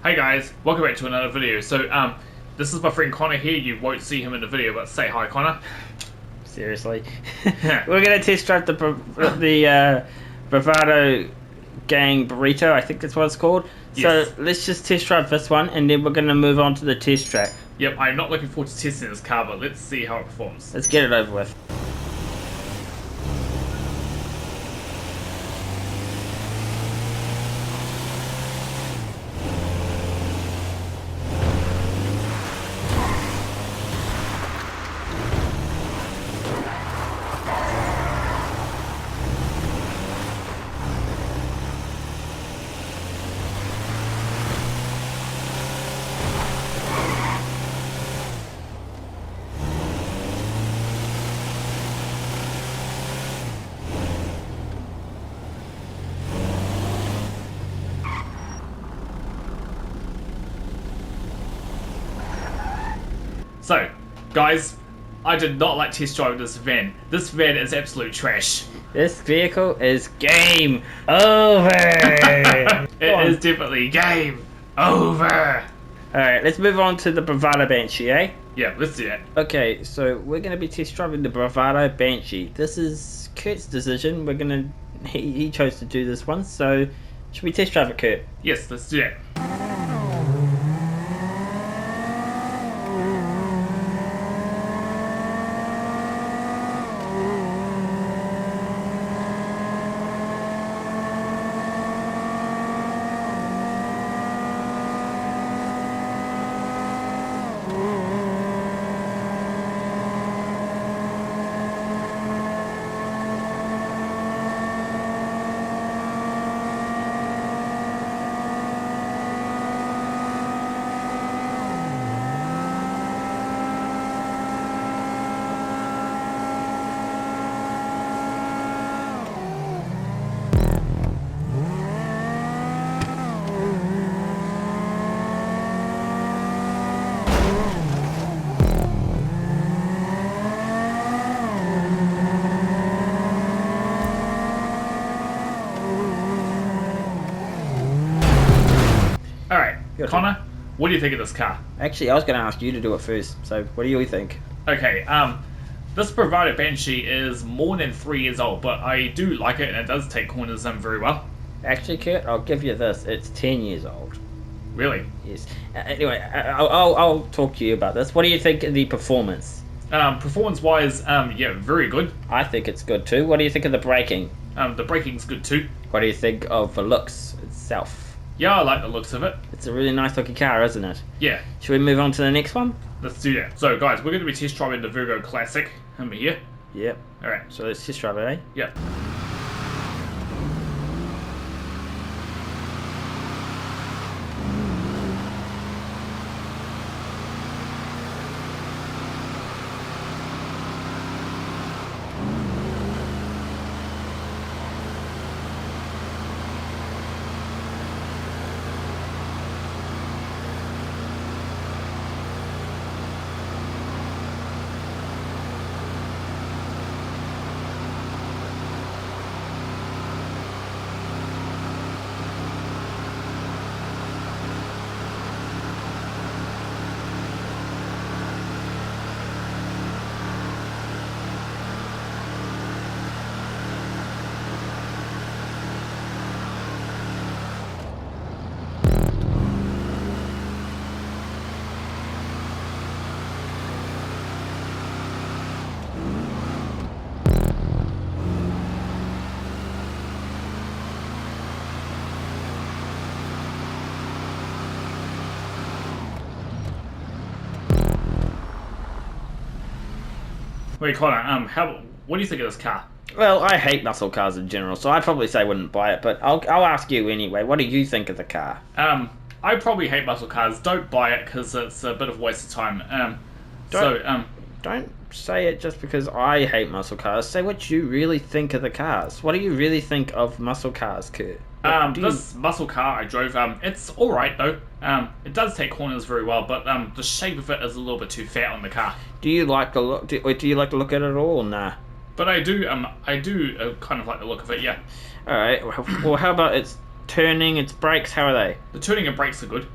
Hey guys, welcome back to another video. So, this is my friend Connor here. You won't see him in the video, but say hi, Connor. Seriously. We're going to test drive the Bravado Gang Burrito, I think that's what it's called. Yes. So let's just test drive this one and then we're going to move on to the test track. Yep, I'm not looking forward to testing this car, but let's see how it performs. Let's get it over with. So, guys, I did not like test driving this van. This van is absolute trash. This vehicle is game over. It is definitely game over. Alright, let's move on to the Bravado Banshee, eh? Yeah, let's do that. Okay, so we're going to be test driving the Bravado Banshee. This is Kurt's decision. He chose to do this one, so should we test drive it, Kurt? Yes, let's do that. Alright, Your Connor, what do you think of this car? Actually, I was going to ask you to do it first, so what do you think? Okay, this Bravado Banshee is more than 3 years old, but I do like it and it does take corners very well. Actually, Kurt, I'll give you this. It's 10 years old. Really? Yes. Anyway, I'll talk to you about this. What do you think of the performance? Performance-wise, yeah, very good. I think it's good too. What do you think of the braking? The braking's good too. What do you think of the looks itself? Yeah, I like the looks of it. It's a really nice looking car, isn't it? Yeah, Should we move on to the next one? let's do that. So, guys, we're going to be test driving the Virgo Classic over here. Yep. Alright, So let's test drive it, eh? yeah. Wait, Connor, what do you think of this car? Well, I hate muscle cars in general, so I'd probably say I wouldn't buy it, but I'll ask you anyway. What do you think of the car? I probably hate muscle cars. Don't buy it because it's a bit of a waste of time. Don't say it just because I hate muscle cars. Say what you really think of the cars. What do you really think of muscle cars, Kurt? This muscle car I drove, it's alright though. It does take corners very well, but the shape of it is a little bit too fat on the car. Do you like the look? Do you like to look at it at all? Nah. But I do kind of like the look of it, yeah. All right. Well, how about its turning, its brakes? How are they? The tuning and brakes are good.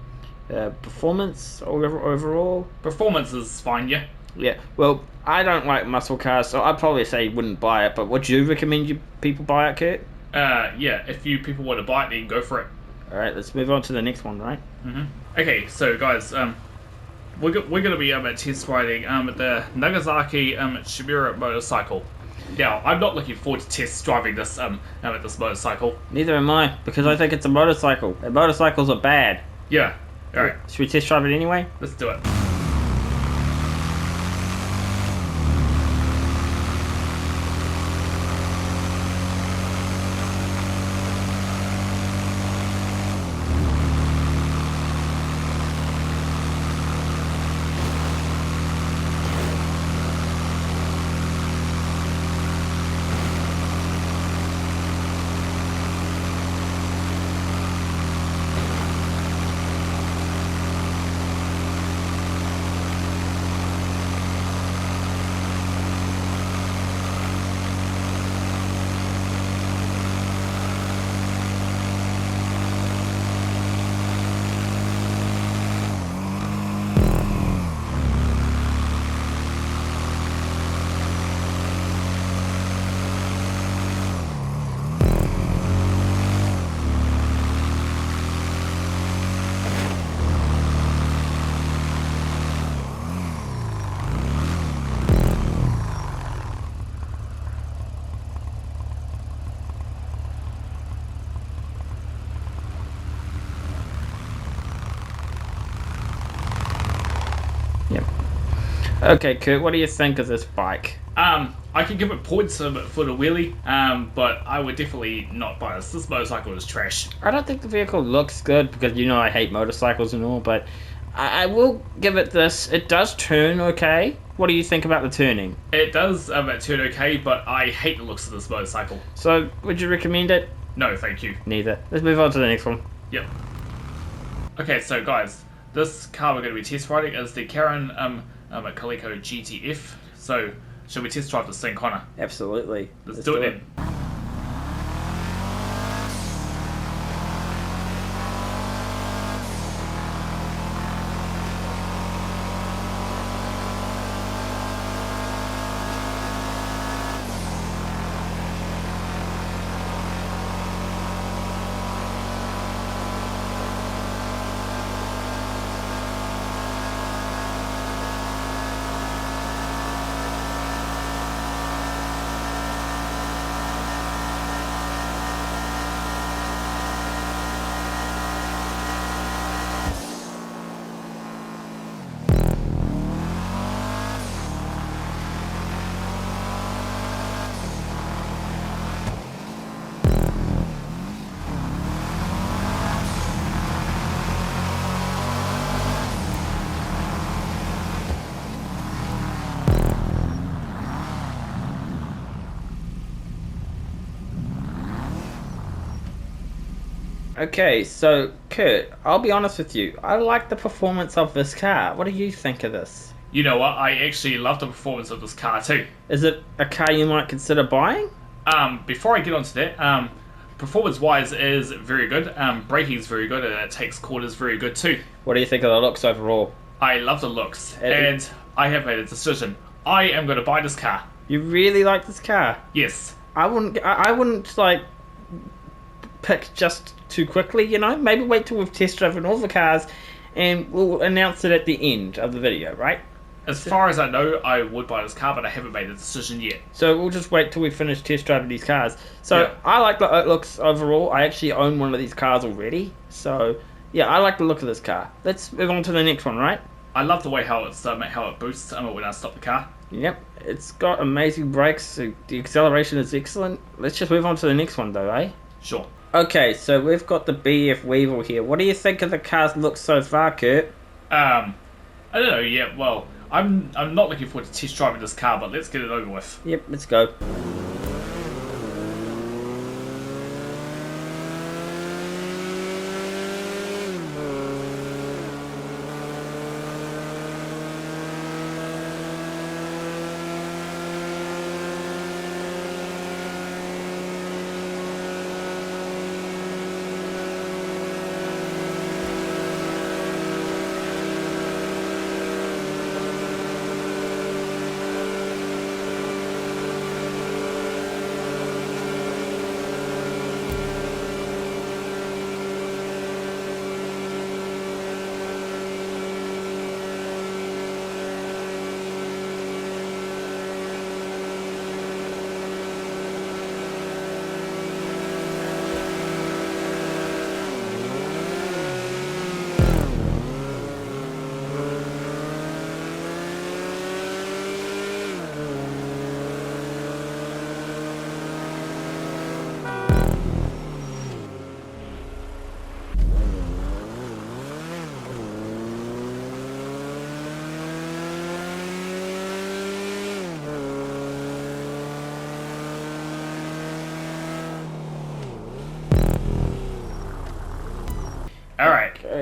Performance overall? Performance is fine, yeah. Yeah. Well, I don't like muscle cars, so I'd probably say wouldn't buy it. But would you recommend people buy it, Kurt? Yeah, if you people want to buy it, then go for it. All right, let's move on to the next one, right? Okay, so guys, we're gonna be test riding the Nagasaki Shimura motorcycle. Now, I'm not looking forward to test driving this this motorcycle. Neither am I, because I think it's a motorcycle. And motorcycles are bad. Yeah. All right, Should we test drive it anyway? let's do it. Yep. Okay, Kurt, what do you think of this bike? I could give it points for the wheelie, but I would definitely not buy this. This motorcycle is trash. I don't think the vehicle looks good because you know I hate motorcycles and all, but I will give it this. It does turn okay. What do you think about the turning? It does turn okay, but I hate the looks of this motorcycle. So, would you recommend it? No, thank you. Neither. Let's move on to the next one. Yep. Okay, so guys, this car we're going to be test riding is the Karen Coleco GTF. So, should we test drive this thing, Connor? Absolutely. Let's do it then. Okay, so Kurt, I'll be honest with you. I like the performance of this car. What do you think of this? You know what? I actually love the performance of this car too. Is it a car you might consider buying? Before I get onto that, performance-wise is very good. Braking is very good, and it takes corners very good too. What do you think of the looks overall? I love the looks, and I have made a decision. I am going to buy this car. You really like this car? Yes. I wouldn't like pick just too quickly, you know? Maybe wait till we've test driven all the cars and we'll announce it at the end of the video, right? As far as I know, I would buy this car, but I haven't made a decision yet. So we'll just wait till we finish test driving these cars. So Yeah. I like the looks overall. I actually own one of these cars already. So yeah, I like the look of this car. Let's move on to the next one, right? I love the way how it boosts when I stop the car. Yep, it's got amazing brakes. So the acceleration is excellent. Let's just move on to the next one though, eh? Sure. Okay, so we've got the BF Weevil here. What do you think of the car's look so far, Kurt? I don't know yet. Well, I'm not looking forward to test driving this car, but let's get it over with. Yep, let's go.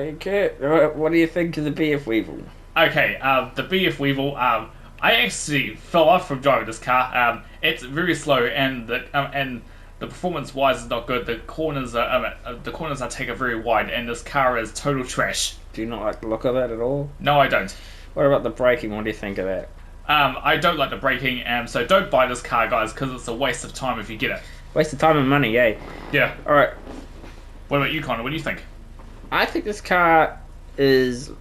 Okay, what do you think of the BF Weevil? Okay, the BF Weevil. I actually fell off from driving this car. It's very slow, and the performance-wise is not good. The corners I take are very wide, and this car is total trash. Do you not like the look of it at all? No, I don't. What about the braking? What do you think of that? I don't like the braking, so don't buy this car, guys, because it's a waste of time if you get it. Waste of time and money, eh? Yeah. Alright, What about you, Connor? What do you think? I think this car is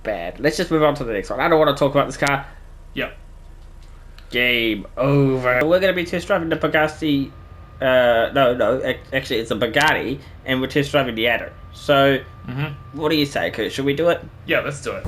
bad. Let's just move on to the next one. I don't want to talk about this car. Yep. Game over. We're going to be test driving the Bugatti. Actually, it's a Bugatti, and we're test driving the Adder. So, what do you say, Kurt? Should we do it? Yeah, let's do it.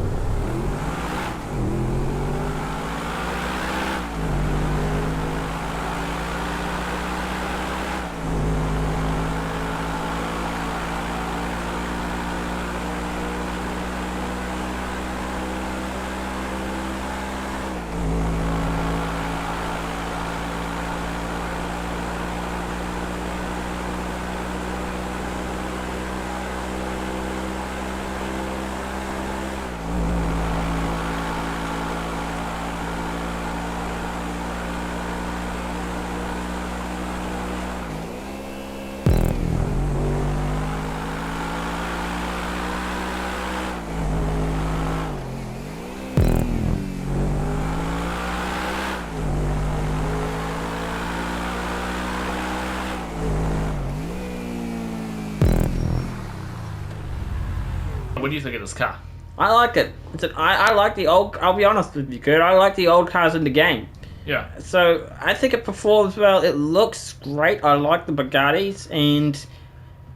What do you think of this car? I like it. I like the old. I'll be honest with you, Kurt. I like the old cars in the game. Yeah. So I think it performs well. It looks great. I like the Bugattis, and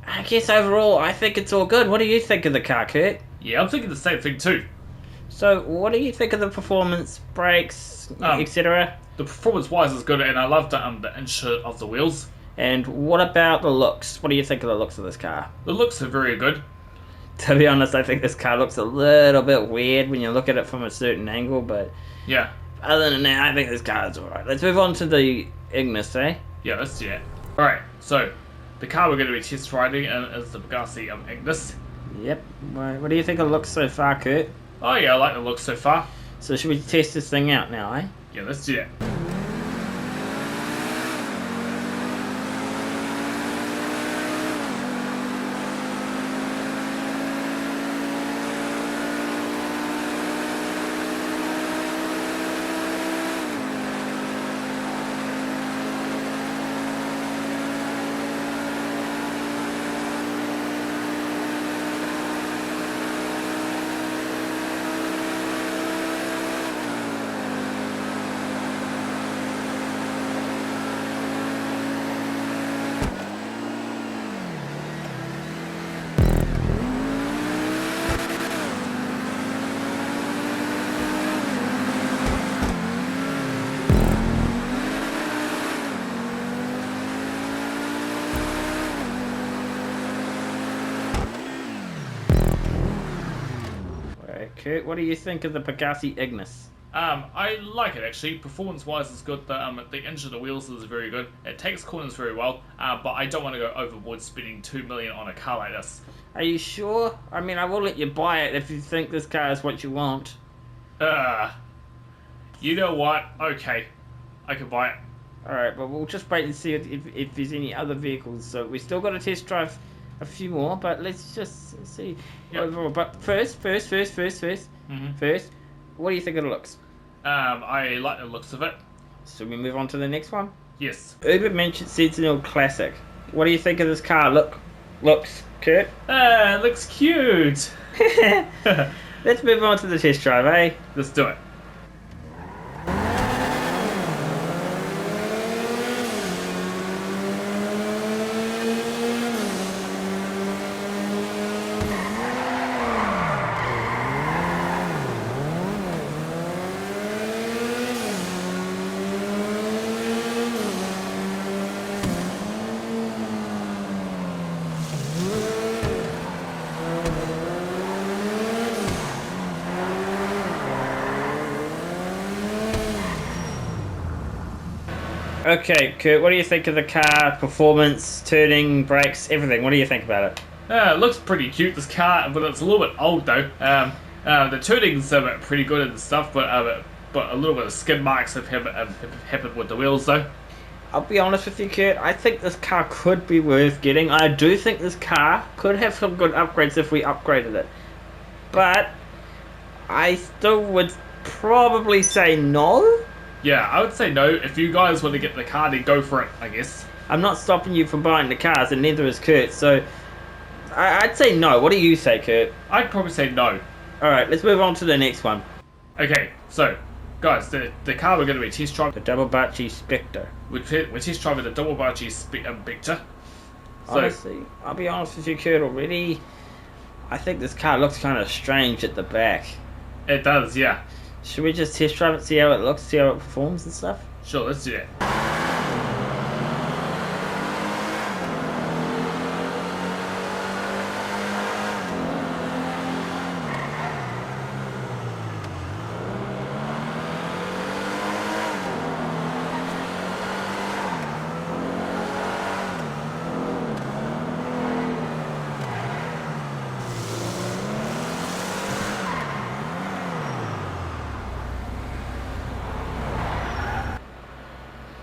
I guess overall, I think it's all good. What do you think of the car, Kurt? Yeah, I'm thinking the same thing too. So, what do you think of the performance, brakes, etc.? The performance-wise is good, and I love the inch of the wheels. And what about the looks? What do you think of the looks of this car? The looks are very good. To be honest, I think this car looks a little bit weird when you look at it from a certain angle, but Yeah. other than that, I think this car is alright. Let's move on to the Ignis, eh? Yeah, let's do that. Alright, so the car we're going to be test riding is the Bugatti Ignis. Yep. What do you think of the looks so far, Kurt? Oh yeah, I like the look so far. So should we test this thing out now, eh? Yeah, let's do that. Kurt, what do you think of the Bugatti Ignis? I like it actually. Performance-wise, it's good. The inch of the wheels is very good. It takes corners very well, but I don't want to go overboard spending $2 million on a car like this. Are you sure? I mean, I will let you buy it if you think this car is what you want. You know what? Okay, I can buy it. Alright, but we'll just wait and see if there's any other vehicles. So we still got to test drive a few more, but let's just see overall. But first, first, what do you think of the looks? I like the looks of it. So we move on to the next one. Yes. Uber mentioned Sentinel Classic. What do you think of this car? Looks, Kurt. It looks cute. Let's move on to the test drive, eh? Let's do it. Okay, Kurt, what do you think of the car? Performance, turning, brakes, everything. What do you think about it? It looks pretty cute, this car, but it's a little bit old though. The tuning's pretty good and stuff, but a little bit of skid marks have happened with the wheels though. I'll be honest with you, Kurt. I think this car could be worth getting. I do think this car could have some good upgrades if we upgraded it. But I still would probably say no. Yeah, I would say no. If you guys want to get the car, then go for it, I guess. I'm not stopping you from buying the cars, and neither is Kurt. So I'd say no. What do you say, Kurt? I'd probably say no. Alright, let's move on to the next one. Okay, so, guys, the car we're going to be test driving... The Doublebachi Spectre. We're test driving the Doublebachi Spectre. Honestly, I'll be honest with you, Kurt, already. I think this car looks kind of strange at the back. It does, yeah. Should we just test drive it, see how it looks, see how it performs and stuff? Sure, let's do that.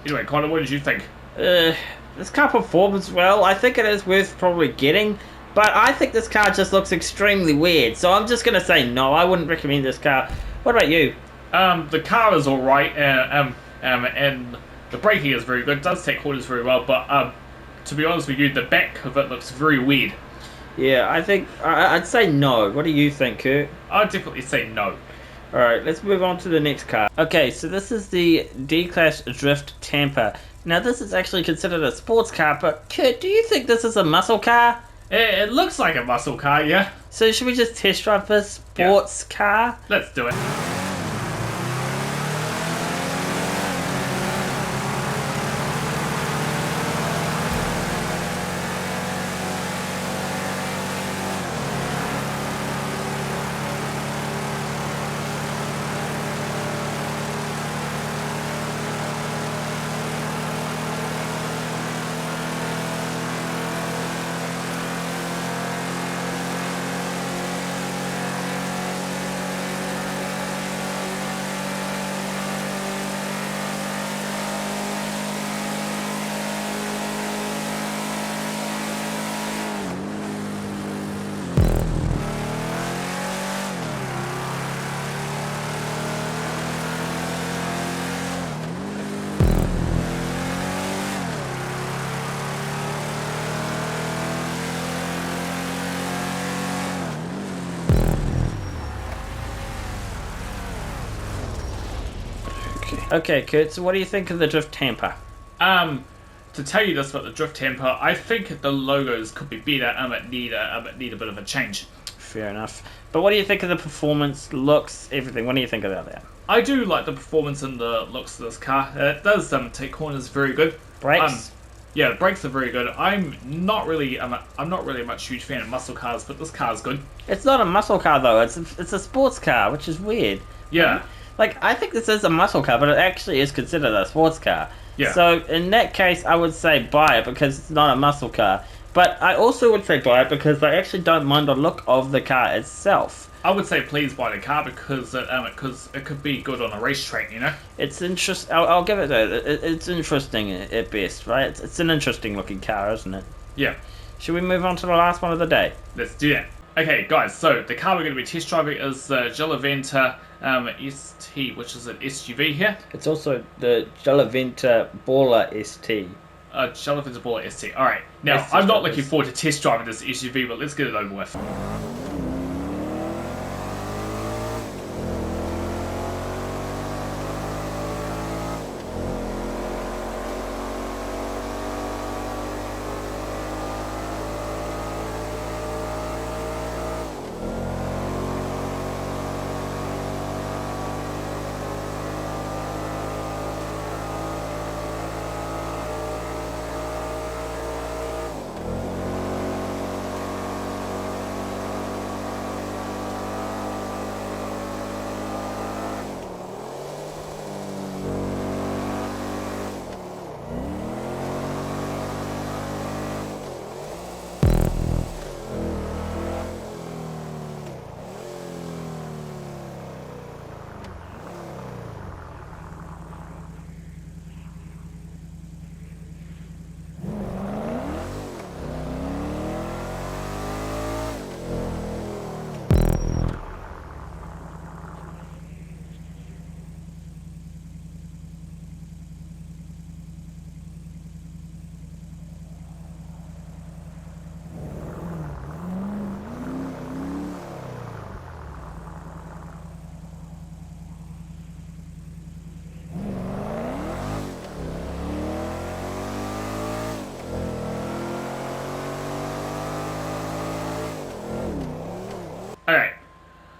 Anyway, Connor, what did you think? This car performs well. I think it is worth probably getting, but I think this car just looks extremely weird. So I'm just gonna say no. I wouldn't recommend this car. What about you? The car is alright, and the braking is very good. It does take corners very well, but to be honest with you, the back of it looks very weird. Yeah, I think I'd say no. What do you think, Kurt? I'd definitely say no. Alright, let's move on to the next car. Okay, so this is the D-Class Drift Tampa. Now, this is actually considered a sports car, but Kurt, do you think this is a muscle car? It looks like a muscle car, yeah. So should we just test drive this sports car? Let's do it. Okay, Kurt, so what do you think of the Drift Tampa? To tell you this about the Drift Tampa, I think the logos could be better. It need a bit of a change. Fair enough. But what do you think of the performance, looks, everything? What do you think about that? I do like the performance and the looks of this car. It does take corners very good. Brakes? Yeah, the brakes are very good. I'm not really a much huge fan of muscle cars, but this car's good. It's not a muscle car though. It's a sports car, which is weird. Yeah. Like, I think this is a muscle car, but it actually is considered a sports car. Yeah. So in that case, I would say buy it because it's not a muscle car. But I also would say buy it because I actually don't mind the look of the car itself. I would say please buy the car because it could be good on a racetrack, you know? It's interesting. I'll give it that. It's interesting at best, right? It's an interesting looking car, isn't it? Yeah. Should we move on to the last one of the day? Let's do that. Okay, guys, so the car we're going to be test driving is the Gillaventa ST, which is an SUV here. It's also the Gillaventa Baller ST. Gillaventa Baller ST. Alright, now, I'm not looking forward to test driving this SUV, but let's get it over with.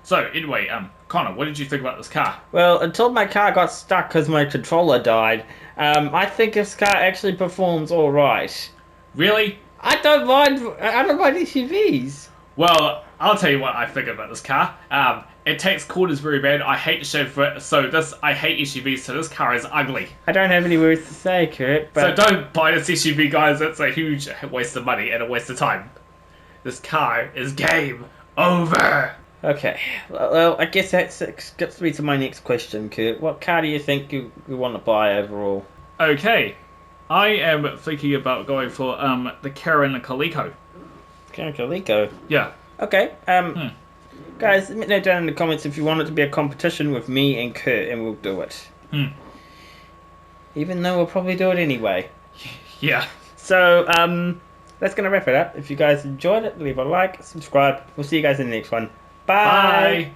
So anyway, Connor, what did you think about this car? Well, until my car got stuck because my controller died, I think this car actually performs all right. Really? I don't mind SUVs. Well, I'll tell you what I think about this car. It takes corners very bad. I hate chauffeur, I hate SUVs, so this car is ugly. I don't have any words to say, Kurt, but... So don't buy this SUV, guys. It's a huge waste of money and a waste of time. This car is game over. Okay, well, I guess that gets me to my next question, Kurt. What car do you think you want to buy overall? Okay, I am thinking about going for the Karen Coleco. Karen Coleco? Yeah. Okay, guys, let me know down in the comments if you want it to be a competition with me and Kurt, and we'll do it. Even though we'll probably do it anyway. Yeah. So, that's going to wrap it up. If you guys enjoyed it, leave a like, subscribe. We'll see you guys in the next one. Bye!